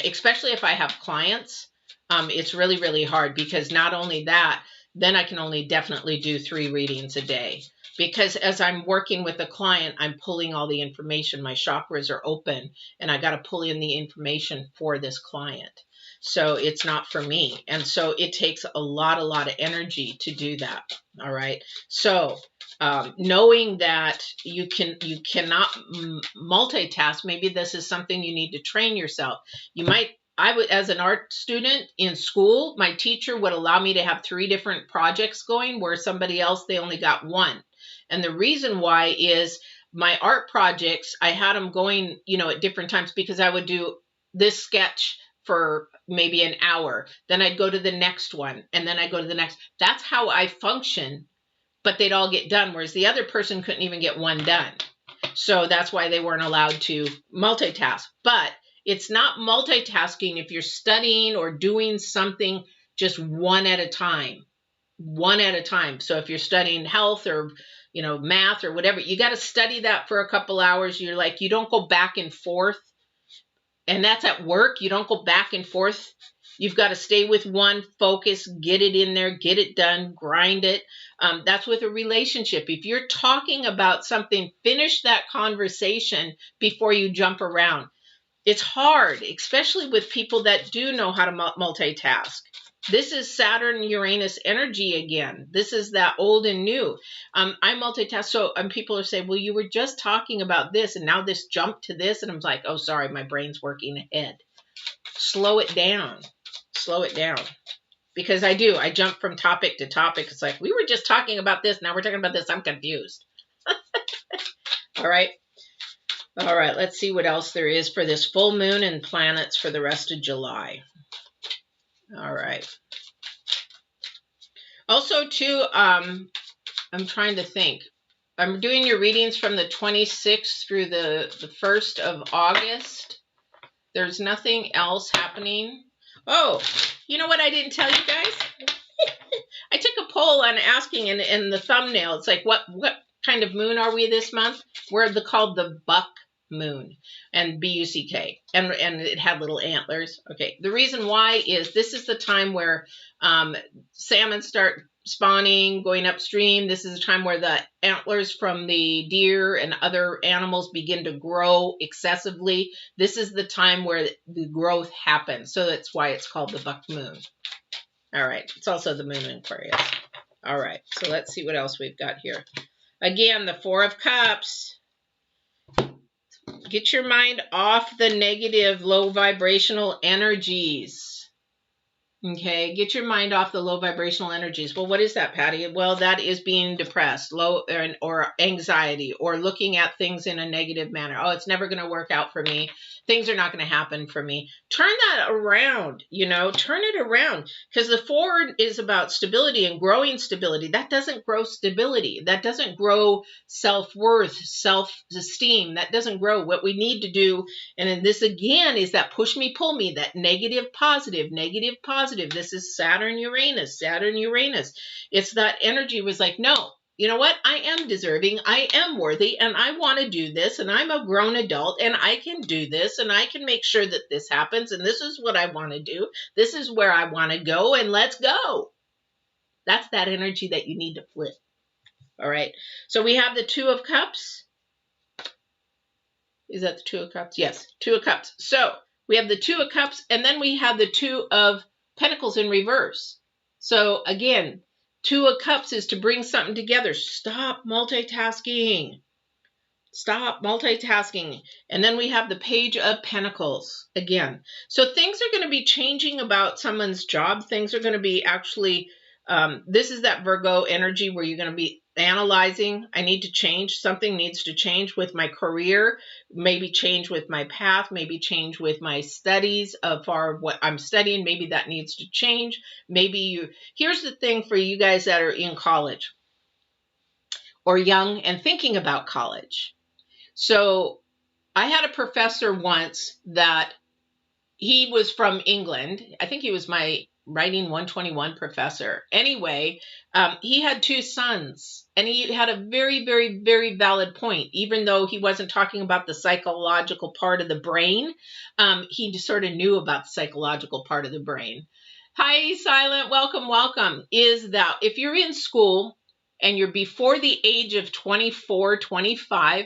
Especially if I have clients, it's really, really hard because not only that, then I can only definitely do 3 readings a day because as I'm working with a client, I'm pulling all the information. My chakras are open and I got to pull in the information for this client. So it's not for me. And so it takes a lot of energy to do that. All right. So knowing that you cannot multitask, maybe this is something you need to train yourself. As an art student in school, my teacher would allow me to have 3 different projects going where somebody else, they only got 1. And the reason why is my art projects, I had them going, at different times because I would do this sketch for maybe an hour. Then I'd go to the next one and then I'd go to the next. That's how I function. But they'd all get done, whereas the other person couldn't even get one done. So that's why they weren't allowed to multitask. But it's not multitasking if you're studying or doing something just one at a time. One at a time. So if you're studying health or, math or whatever, you got to study that for a couple hours. You don't go back and forth. And that's at work. You don't go back and forth. You've got to stay with one, focus, get it in there, get it done, grind it. That's with a relationship. If you're talking about something, finish that conversation before you jump around. It's hard, especially with people that do know how to multitask. This is Saturn-Uranus energy again. This is that old and new. I multitask. So people are saying, well, you were just talking about this and now this jumped to this. And I'm like, oh, sorry, my brain's working ahead. Slow it down. Slow it down. Because I jump from topic to topic. It's like, we were just talking about this. Now we're talking about this. I'm confused. All right. All right. Let's see what else there is for this full moon and planets for the rest of July. All right. Also, too, I'm trying to think. I'm doing your readings from the 26th through the 1st of August. There's nothing else happening. Oh, you know what I didn't tell you guys? I took a poll on asking in the thumbnail. It's like, what kind of moon are we this month? We're called the buck moon, and B-U-C-K, and it had little antlers. Okay, the reason why is this is the time where salmon start spawning, going upstream. This is a time where the antlers from the deer and other animals begin to grow excessively. This is the time where the growth happens. So that's why it's called the buck moon. All right. It's also the moon in Aquarius. All right. So let's see what else we've got here. Again, the Four of Cups. Get your mind off the negative, low vibrational energies. Okay, get your mind off the low vibrational energies. Well, what is that, Patty? Well, that is being depressed, low or anxiety, or looking at things in a negative manner. Oh, it's never going to work out for me. Things are not going to happen for me. Turn that around, turn it around, because the Four is about stability and growing stability. That doesn't grow stability. That doesn't grow self-worth, self-esteem. That doesn't grow. What we need to do, and then this again is that push me, pull me, that negative, positive, negative, positive. This is Saturn, Uranus, Saturn, Uranus. It's that energy was like, no, you know what? I am deserving. I am worthy, and I want to do this, and I'm a grown adult, and I can do this, and I can make sure that this happens, and this is what I want to do. This is where I want to go, and let's go. That's that energy that you need to flip. All right. So we have the Two of Cups. Is that the Two of Cups? Yes, Two of Cups. So we have the Two of Cups, and then we have the Two of Pentacles in reverse. So again, Two of Cups is to bring something together. Stop multitasking. Stop multitasking. And then we have the Page of Pentacles again. So things are going to be changing about someone's job. Things are going to be actually, this is that Virgo energy where you're going to be analyzing. I need to change. Something needs to change with my career, maybe change with my path, maybe change with my studies for what I'm studying. Maybe that needs to change. Here's the thing for you guys that are in college or young and thinking about college. So I had a professor once that he was from England. I think he was my Writing 121 professor. Anyway, he had 2 sons, and he had a very, very, very valid point. Even though he wasn't talking about the psychological part of the brain, he just sort of knew about the psychological part of the brain. Hi, Silent. Welcome, welcome. Is that if you're in school and you're before the age of 24, 25,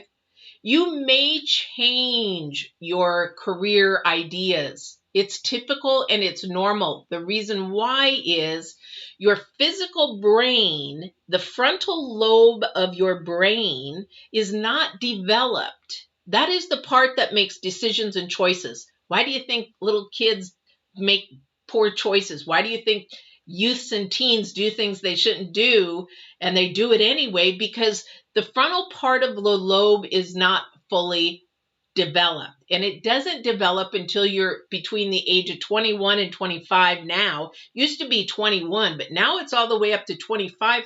you may change your career ideas. It's typical and it's normal. The reason why is your physical brain, the frontal lobe of your brain is not developed. That is the part that makes decisions and choices. Why do you think little kids make poor choices? Why do you think youths and teens do things they shouldn't do, and they do it anyway? Because the frontal part of the lobe is not fully developed, and it doesn't develop until you're between the age of 21 and 25 now. Used to be 21, but now it's all the way up to 25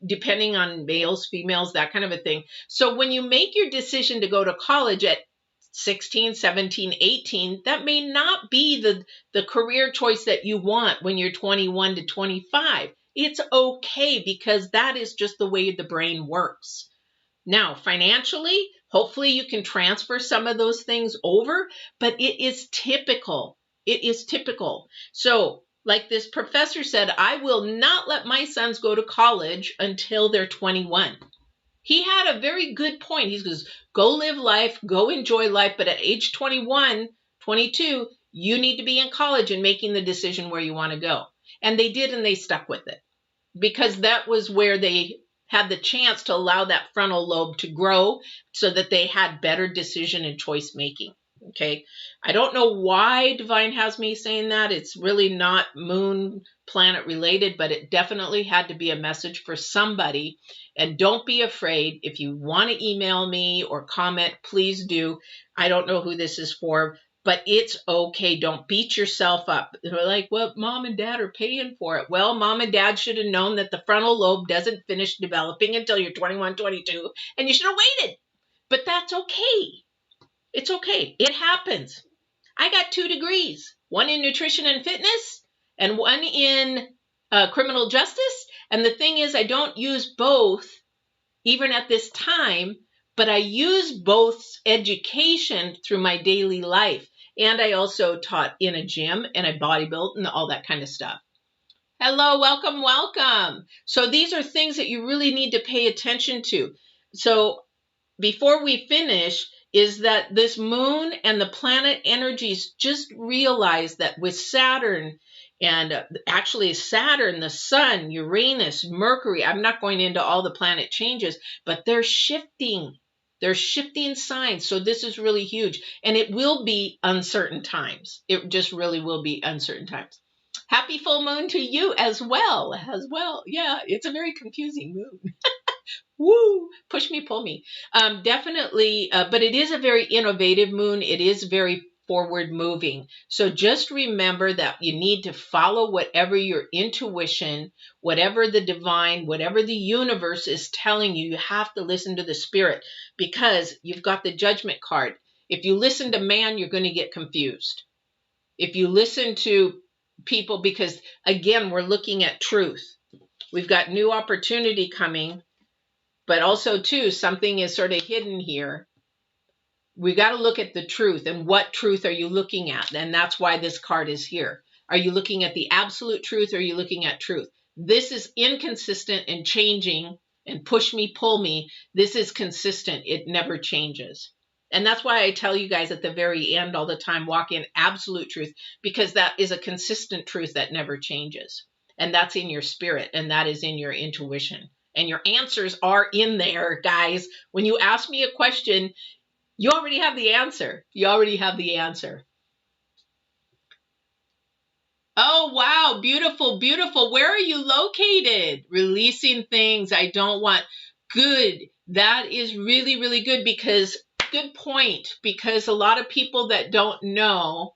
depending on males, females, that kind of a thing. So when you make your decision to go to college at 16, 17, 18, that may not be the career choice that you want when you're 21 to 25. It's okay, because that is just the way the brain works. Now, financially, hopefully you can transfer some of those things over, but it is typical. It is typical. So, like this professor said, I will not let my sons go to college until they're 21. He had a very good point. He goes, go live life, go enjoy life, but at age 21, 22, you need to be in college and making the decision where you want to go. And they did, and they stuck with it, because that was where they had the chance to allow that frontal lobe to grow so that they had better decision and choice making. Okay. I don't know why Divine has me saying that. It's really not moon planet related, but it definitely had to be a message for somebody. And don't be afraid. If you want to email me or comment, please do. I don't know who this is for, but it's okay. Don't beat yourself up. They're like, well, mom and dad are paying for it. Well, mom and dad should have known that the frontal lobe doesn't finish developing until you're 21, 22, and you should have waited. But that's okay. It's okay. It happens. I got 2 degrees, one in nutrition and fitness and one in criminal justice. And the thing is, I don't use both even at this time, but I use both education through my daily life. And I also taught in a gym, and I bodybuilt and all that kind of stuff. Hello, welcome, welcome. So these are things that you really need to pay attention to. So before we finish, is that this moon and the planet energies, just realize that with Saturn and actually Saturn, the sun, Uranus, Mercury, I'm not going into all the planet changes, but they're shifting. They're shifting signs. So this is really huge. And it will be uncertain times. It just really will be uncertain times. Happy full moon to you as well. Yeah, it's a very confusing moon. Woo, push me, pull me. Definitely, but it is a very innovative moon. It is very forward moving. So just remember that you need to follow whatever your intuition, whatever the divine, whatever the universe is telling you. You have to listen to the spirit because you've got the judgment card. If you listen to man, you're going to get confused. If you listen to people, because again, we're looking at truth. We've got new opportunity coming. But also, too, something is sort of hidden here. We got to look at the truth. And what truth are you looking at? And that's why this card is here. Are you looking at the absolute truth or are you looking at truth? This is inconsistent and changing and push me, pull me. This is consistent. It never changes. And that's why I tell you guys at the very end all the time, walk in absolute truth, because that is a consistent truth that never changes. And that's in your spirit and that is in your intuition. And your answers are in there, guys. When you ask me a question, you already have the answer. You already have the answer. Oh, wow. Beautiful, beautiful. Where are you located? Releasing things I don't want. Good. That is really, really good because, good point, because a lot of people that don't know.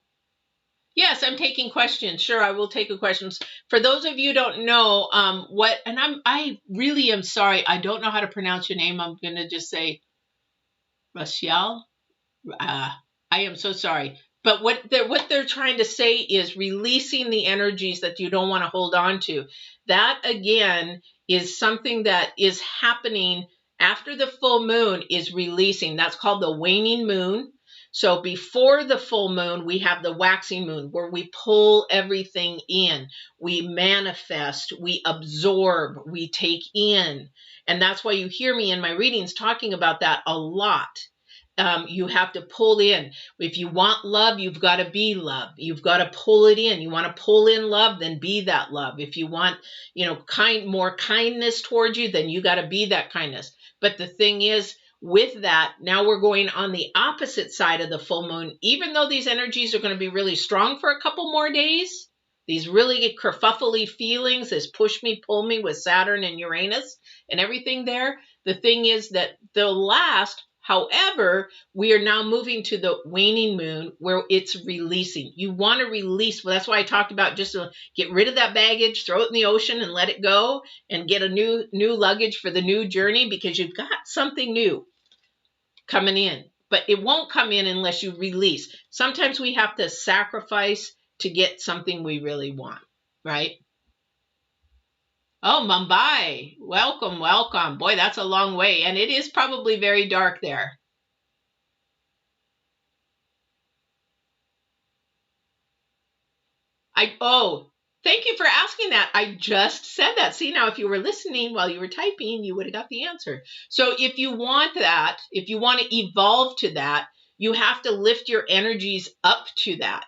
Yes, I'm taking questions. Sure, I will take questions. For those of you who don't know I really am sorry. I don't know how to pronounce your name. I'm going to just say Rachel. I am so sorry. But what they're trying to say is releasing the energies that you don't want to hold on to. That, again, is something that is happening after the full moon is releasing. That's called the waning moon. So before the full moon, we have the waxing moon where we pull everything in. We manifest, we absorb, we take in. And that's why you hear me in my readings talking about that a lot. You have to pull in. If you want love, you've got to be love. You've got to pull it in. You want to pull in love, then be that love. If you want, more kindness towards you, then you got to be that kindness. But the thing is, with that, now we're going on the opposite side of the full moon. Even though these energies are going to be really strong for a couple more days, these really kerfuffly feelings, this push me, pull me with Saturn and Uranus and everything there, the thing is that they'll last. However, we are now moving to the waning moon where it's releasing. You want to release. Well, that's why I talked about just to get rid of that baggage, throw it in the ocean and let it go and get a new luggage for the new journey because you've got something new coming in. But it won't come in unless you release. Sometimes we have to sacrifice to get something we really want, right? Oh, Mumbai. Welcome, welcome. Boy, that's a long way. And it is probably very dark there. Thank you for asking that. I just said that. See, now if you were listening while you were typing, you would have got the answer. So if you want that, if you want to evolve to that, you have to lift your energies up to that.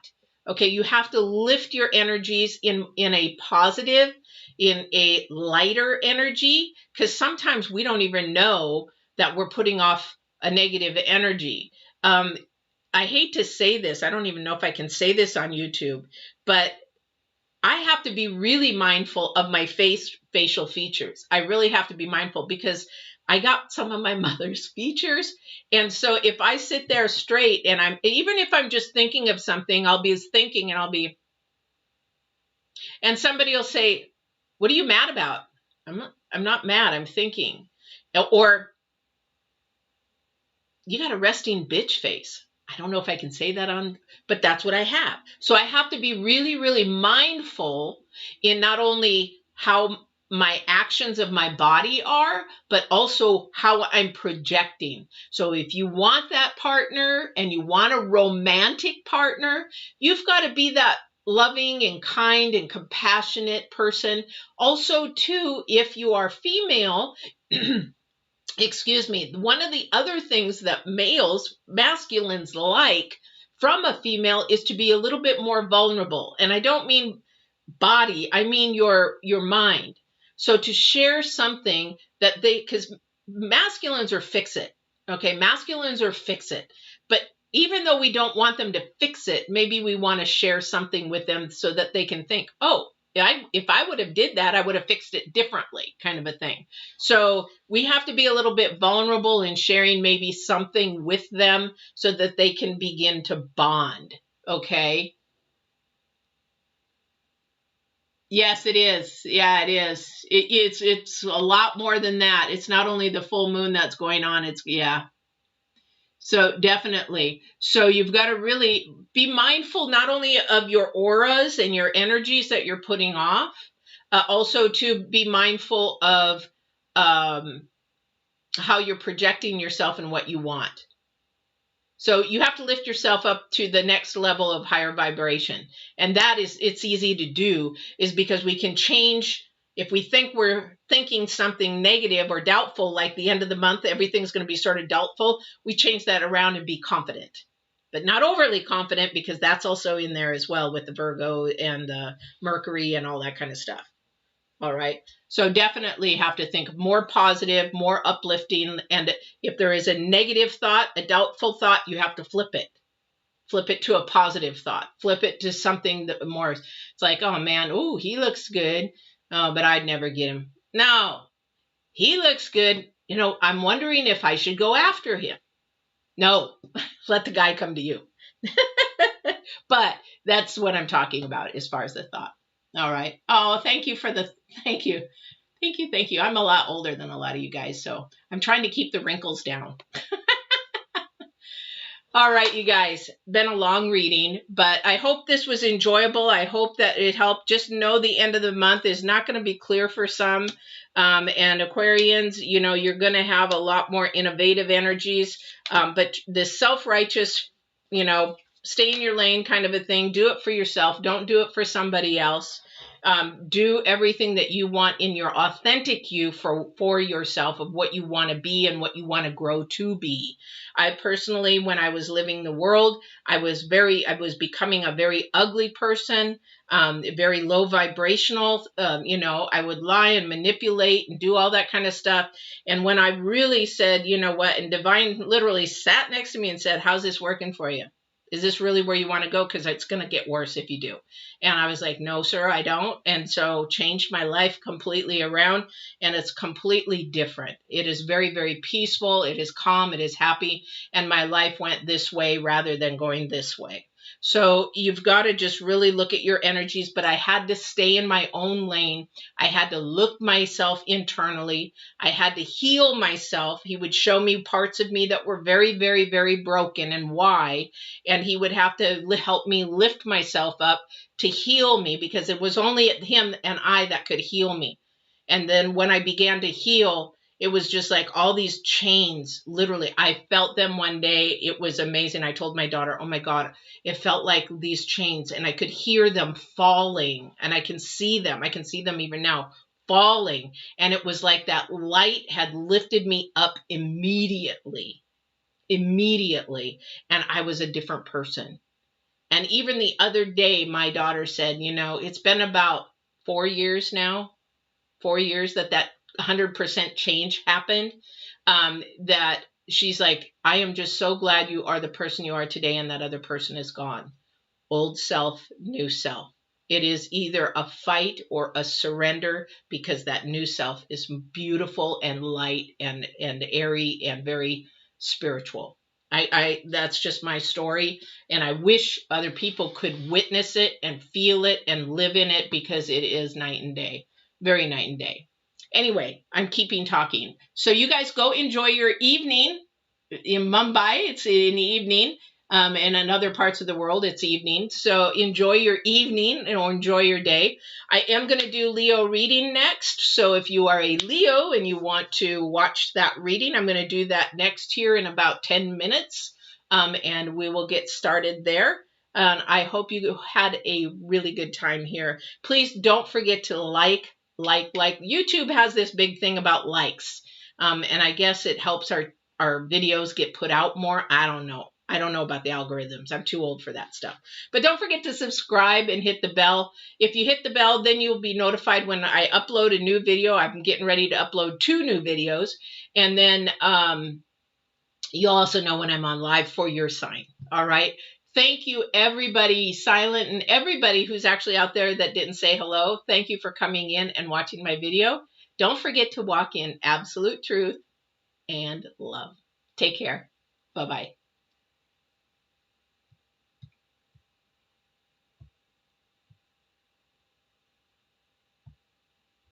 Okay, you have to lift your energies in a positive, in a lighter energy, because sometimes we don't even know that we're putting off a negative energy. I hate to say this. I don't even know if I can say this on YouTube, but I have to be really mindful of my facial features. I really have to be mindful because I got some of my mother's features. And so if I sit there straight and even if I'm just thinking of something, I'll be thinking and somebody will say, what are you mad about? I'm not mad. I'm thinking. Or you got a resting bitch face. I don't know if I can say that but that's what I have. So I have to be really, really mindful in not only how my actions of my body are, but also how I'm projecting. So if you want that partner and you want a romantic partner, you've got to be that loving and kind and compassionate person. Also, too, if you are female, excuse me, one of the other things that masculines like from a female is to be a little bit more vulnerable. And I don't mean body, I mean your mind. So to share something that because masculines are fix it. Okay, masculines are fix it. But even though we don't want them to fix it, maybe we want to share something with them so that they can think, oh, if I would have did that, I would have fixed it differently, kind of a thing. So we have to be a little bit vulnerable in sharing maybe something with them so that they can begin to bond. Okay. Yes, it is. Yeah, it is. It's a lot more than that. It's not only the full moon that's going on. It's, yeah. So definitely. So you've got to really be mindful not only of your auras and your energies that you're putting off, also to be mindful of how you're projecting yourself and what you want. So you have to lift yourself up to the next level of higher vibration. And that is, it's easy to do, is because we can change. If we think we're thinking something negative or doubtful, like the end of the month, everything's going to be sort of doubtful, we change that around and be confident. But not overly confident, because that's also in there as well with the Virgo and Mercury and all that kind of stuff. All right. So definitely have to think more positive, more uplifting. And if there is a negative thought, a doubtful thought, you have to flip it. Flip it to a positive thought. Flip it to something that more, it's like, oh man, oh, he looks good. Oh, but I'd never get him. No, he looks good. You know, I'm wondering if I should go after him. No, let the guy come to you. But that's what I'm talking about as far as the thought. All right. Oh, thank you for the, thank you. Thank you. Thank you. I'm a lot older than a lot of you guys, so I'm trying to keep the wrinkles down. All right, you guys, been a long reading, but I hope this was enjoyable. I hope that it helped. Just know the end of the month is not going to be clear for some. And Aquarians, you know, you're going to have a lot more innovative energies. But this self-righteous, you know, stay in your lane kind of a thing. Do it for yourself. Don't do it for somebody else. Do everything that you want in your authentic you for yourself, of what you want to be and what you want to grow to be. I personally, when I was living the world, I was becoming a very ugly person, very low vibrational. You know, I would lie and manipulate and do all that kind of stuff. And when I really said, you know what, and Divine literally sat next to me and said, how's this working for you? Is this really where you want to go? Because it's going to get worse if you do. And I was like, no, sir, I don't. And so changed my life completely around, and it's completely different. It is very, very peaceful. It is calm. It is happy. And my life went this way rather than going this way. So you've got to just really look at your energies, but I had to stay in my own lane. I had to look myself internally. I had to heal myself. He would show me parts of me that were very, very, very broken, and why. And he would have to help me lift myself up to heal me, because it was only him and I that could heal me. And then when I began to heal, it was just like all these chains, literally, I felt them one day. It was amazing. I told my daughter, oh my God, it felt like these chains, and I could hear them falling, and I can see them. I can see them even now falling. And it was like that light had lifted me up immediately. And I was a different person. And even the other day, my daughter said, you know, it's been about 4 years now, 4 years that 100% change happened, that she's like, I am just so glad you are the person you are today, and that other person is gone. Old self, new self. It is either a fight or a surrender, because that new self is beautiful and light and airy and very spiritual. That's just my story, and I wish other people could witness it and feel it and live in it, because it is night and day, very night and day. Anyway, I'm keeping talking. So you guys go enjoy your evening. In Mumbai, it's in the evening. And in other parts of the world, it's evening. So enjoy your evening or enjoy your day. I am going to do Leo reading next. So if you are a Leo and you want to watch that reading, I'm going to do that next here in about 10 minutes. And we will get started there. And I hope you had a really good time here. Please don't forget to like. YouTube has this big thing about likes. And I guess it helps our videos get put out more. I don't know. I don't know about the algorithms. I'm too old for that stuff. But don't forget to subscribe and hit the bell. If you hit the bell, then you'll be notified when I upload a new video. I'm getting ready to upload 2 new videos. And then you'll also know when I'm on live for your sign. All right. Thank you, everybody, silent, and everybody who's actually out there that didn't say hello. Thank you for coming in and watching my video. Don't forget to walk in absolute truth and love. Take care. Bye-bye.